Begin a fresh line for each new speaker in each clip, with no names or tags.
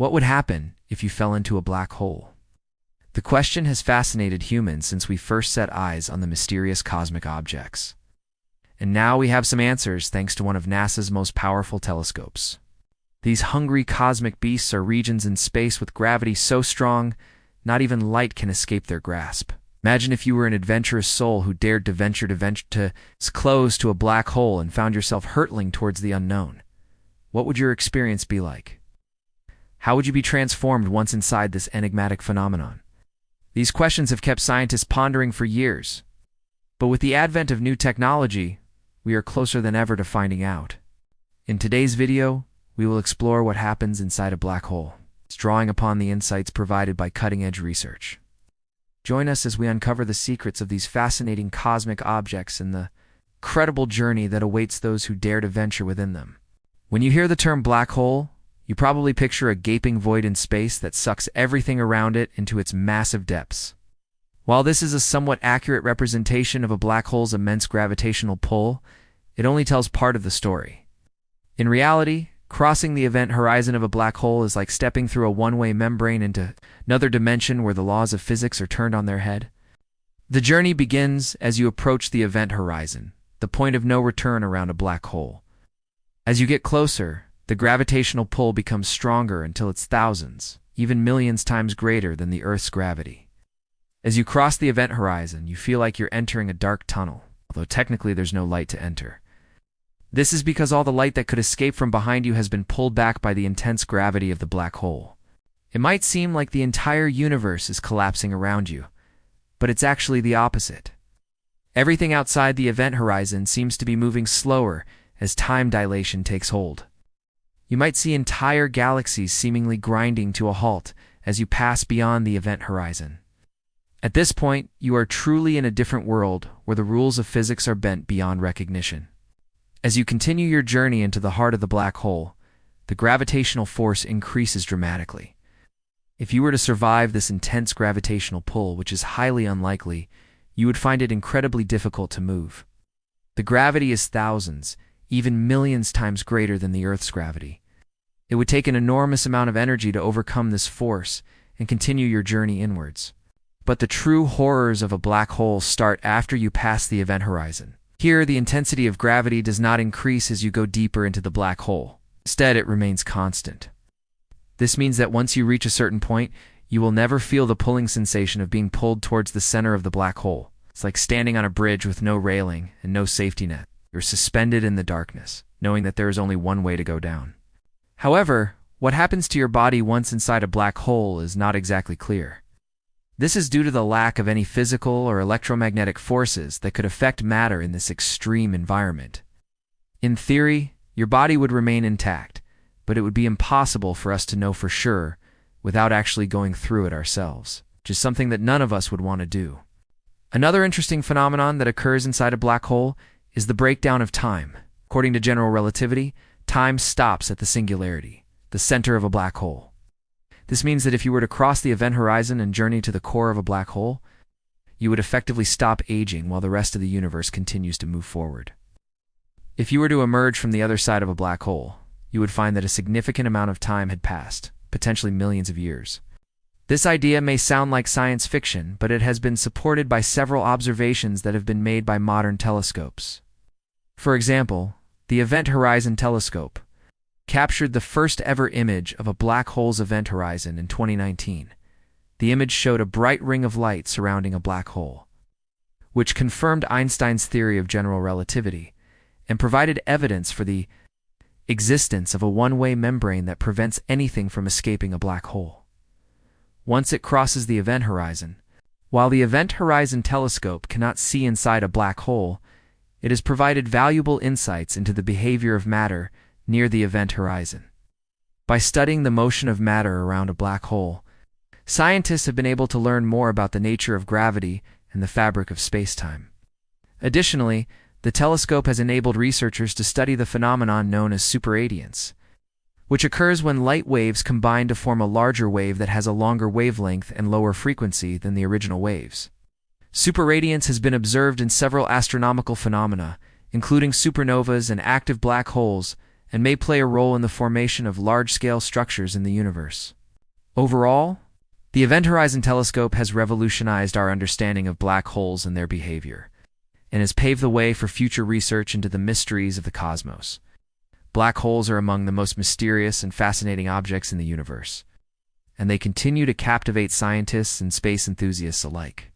What would happen if you fell into a black hole? The question has fascinated humans since we first set eyes on the mysterious cosmic objects. And now we have some answers thanks to one of NASA's most powerful telescopes. These hungry cosmic beasts are regions in space with gravity so strong, not even light can escape their grasp. Imagine if you were an adventurous soul who dared to venture close to a black hole and found yourself hurtling towards the unknown. What would your experience be like? How would you be transformed once inside this enigmatic phenomenon? These questions have kept scientists pondering for years. But with the advent of new technology, we are closer than ever to finding out. In today's video, we will explore what happens inside a black hole, drawing upon the insights provided by cutting-edge research. Join us as we uncover the secrets of these fascinating cosmic objects and the incredible journey that awaits those who dare to venture within them. When you hear the term black hole, you probably picture a gaping void in space that sucks everything around it into its massive depths. While this is a somewhat accurate representation of a black hole's immense gravitational pull, it only tells part of the story. In reality, crossing the event horizon of a black hole is like stepping through a one-way membrane into another dimension where the laws of physics are turned on their head. The journey begins as you approach the event horizon, the point of no return around a black hole. As you get closer, the gravitational pull becomes stronger until it's thousands, even millions times greater than the Earth's gravity. As you cross the event horizon, you feel like you're entering a dark tunnel, although technically there's no light to enter. This is because all the light that could escape from behind you has been pulled back by the intense gravity of the black hole. It might seem like the entire universe is collapsing around you, but it's actually the opposite. Everything outside the event horizon seems to be moving slower as time dilation takes hold. You might see entire galaxies seemingly grinding to a halt as you pass beyond the event horizon. At this point, you are truly in a different world where the rules of physics are bent beyond recognition. As you continue your journey into the heart of the black hole, the gravitational force increases dramatically. If you were to survive this intense gravitational pull, which is highly unlikely, you would find it incredibly difficult to move. The gravity is thousands, even millions times greater than the Earth's gravity. It would take an enormous amount of energy to overcome this force and continue your journey inwards. But the true horrors of a black hole start after you pass the event horizon. Here, the intensity of gravity does not increase as you go deeper into the black hole. Instead, it remains constant. This means that once you reach a certain point, you will never feel the pulling sensation of being pulled towards the center of the black hole. It's like standing on a bridge with no railing and no safety net. You're suspended in the darkness, knowing that there is only one way to go down. However, what happens to your body once inside a black hole is not exactly clear. This is due to the lack of any physical or electromagnetic forces that could affect matter in this extreme environment. In theory, your body would remain intact, but it would be impossible for us to know for sure without actually going through it ourselves, which is something that none of us would want to do. Another interesting phenomenon that occurs inside a black hole is the breakdown of time. According to general relativity, time stops at the singularity, the center of a black hole. This means that if you were to cross the event horizon and journey to the core of a black hole, you would effectively stop aging while the rest of the universe continues to move forward. If you were to emerge from the other side of a black hole, you would find that a significant amount of time had passed, potentially millions of years. This idea may sound like science fiction, but it has been supported by several observations that have been made by modern telescopes. For example, the Event Horizon Telescope captured the first ever image of a black hole's event horizon in 2019. The image showed a bright ring of light surrounding a black hole, which confirmed Einstein's theory of general relativity and provided evidence for the existence of a one-way membrane that prevents anything from escaping a black hole. Once it crosses the event horizon, while the Event Horizon Telescope cannot see inside a black hole, it has provided valuable insights into the behavior of matter near the event horizon. By studying the motion of matter around a black hole, scientists have been able to learn more about the nature of gravity and the fabric of space-time. Additionally, the telescope has enabled researchers to study the phenomenon known as superradiance, which occurs when light waves combine to form a larger wave that has a longer wavelength and lower frequency than the original waves. Superradiance has been observed in several astronomical phenomena, including supernovas and active black holes, and may play a role in the formation of large-scale structures in the universe. Overall, the Event Horizon Telescope has revolutionized our understanding of black holes and their behavior, and has paved the way for future research into the mysteries of the cosmos. Black holes are among the most mysterious and fascinating objects in the universe, and they continue to captivate scientists and space enthusiasts alike.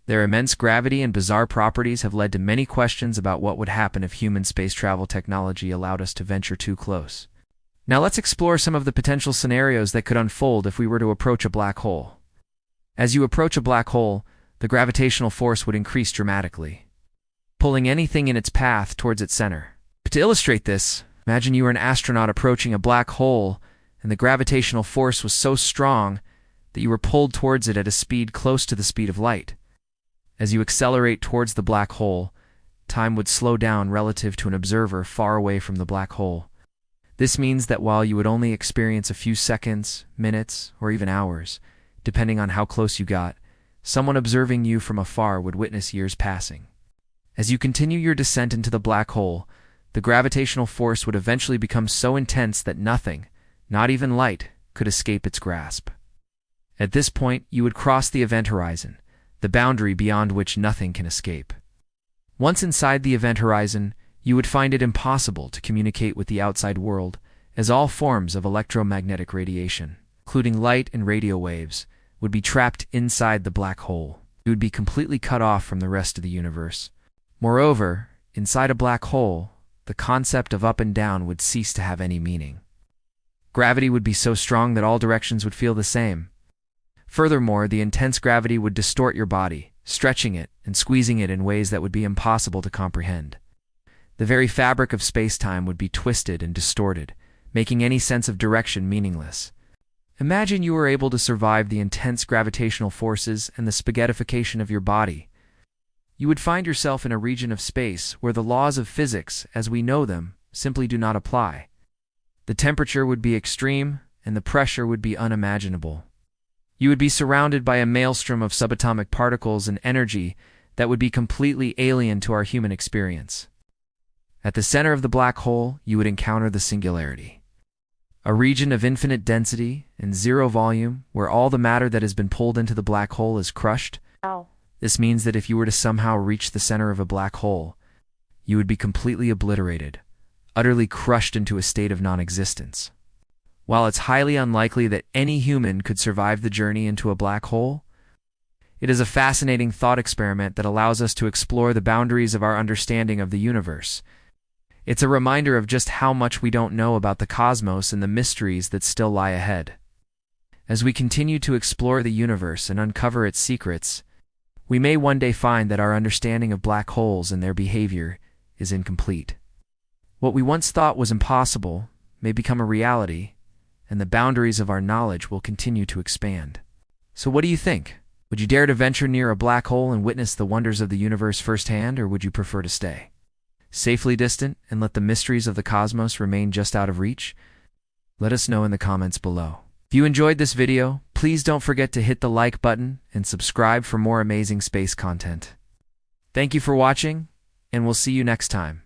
Their immense gravity and bizarre properties have led to many questions about what would happen if human space travel technology allowed us to venture too close. Now let's explore some of the potential scenarios that could unfold if we were to approach a black hole. As you approach a black hole, the gravitational force would increase dramatically, pulling anything in its path towards its center. To illustrate this, imagine you were an astronaut approaching a black hole, and the gravitational force was so strong that you were pulled towards it at a speed close to the speed of light. As you accelerate towards the black hole, time would slow down relative to an observer far away from the black hole. This means that while you would only experience a few seconds, minutes, or even hours, depending on how close you got, someone observing you from afar would witness years passing. As you continue your descent into the black hole, the gravitational force would eventually become so intense that nothing, not even light, could escape its grasp. At this point, you would cross the event horizon, the boundary beyond which nothing can escape. Once inside the event horizon, you would find it impossible to communicate with the outside world, as all forms of electromagnetic radiation, including light and radio waves, would be trapped inside the black hole. You would be completely cut off from the rest of the universe. Moreover, inside a black hole, the concept of up and down would cease to have any meaning. Gravity would be so strong that all directions would feel the same. Furthermore, the intense gravity would distort your body, stretching it and squeezing it in ways that would be impossible to comprehend. The very fabric of space-time would be twisted and distorted, making any sense of direction meaningless. Imagine you were able to survive the intense gravitational forces and the spaghettification of your body. You would find yourself in a region of space where the laws of physics, as we know them, simply do not apply. The temperature would be extreme, and the pressure would be unimaginable. You would be surrounded by a maelstrom of subatomic particles and energy that would be completely alien to our human experience. At the center of the black hole, you would encounter the singularity, a region of infinite density and zero volume where all the matter that has been pulled into the black hole is crushed.
Wow.
This means that if you were to somehow reach the center of a black hole, you would be completely obliterated, utterly crushed into a state of non-existence. While it's highly unlikely that any human could survive the journey into a black hole, it is a fascinating thought experiment that allows us to explore the boundaries of our understanding of the universe. It's a reminder of just how much we don't know about the cosmos and the mysteries that still lie ahead. As we continue to explore the universe and uncover its secrets, we may one day find that our understanding of black holes and their behavior is incomplete. What we once thought was impossible may become a reality, and the boundaries of our knowledge will continue to expand. So what do you think? Would you dare to venture near a black hole and witness the wonders of the universe firsthand, or would you prefer to stay safely distant and let the mysteries of the cosmos remain just out of reach? Let us know in the comments below. If you enjoyed this video, please don't forget to hit the like button and subscribe for more amazing space content. Thank you for watching, and we'll see you next time.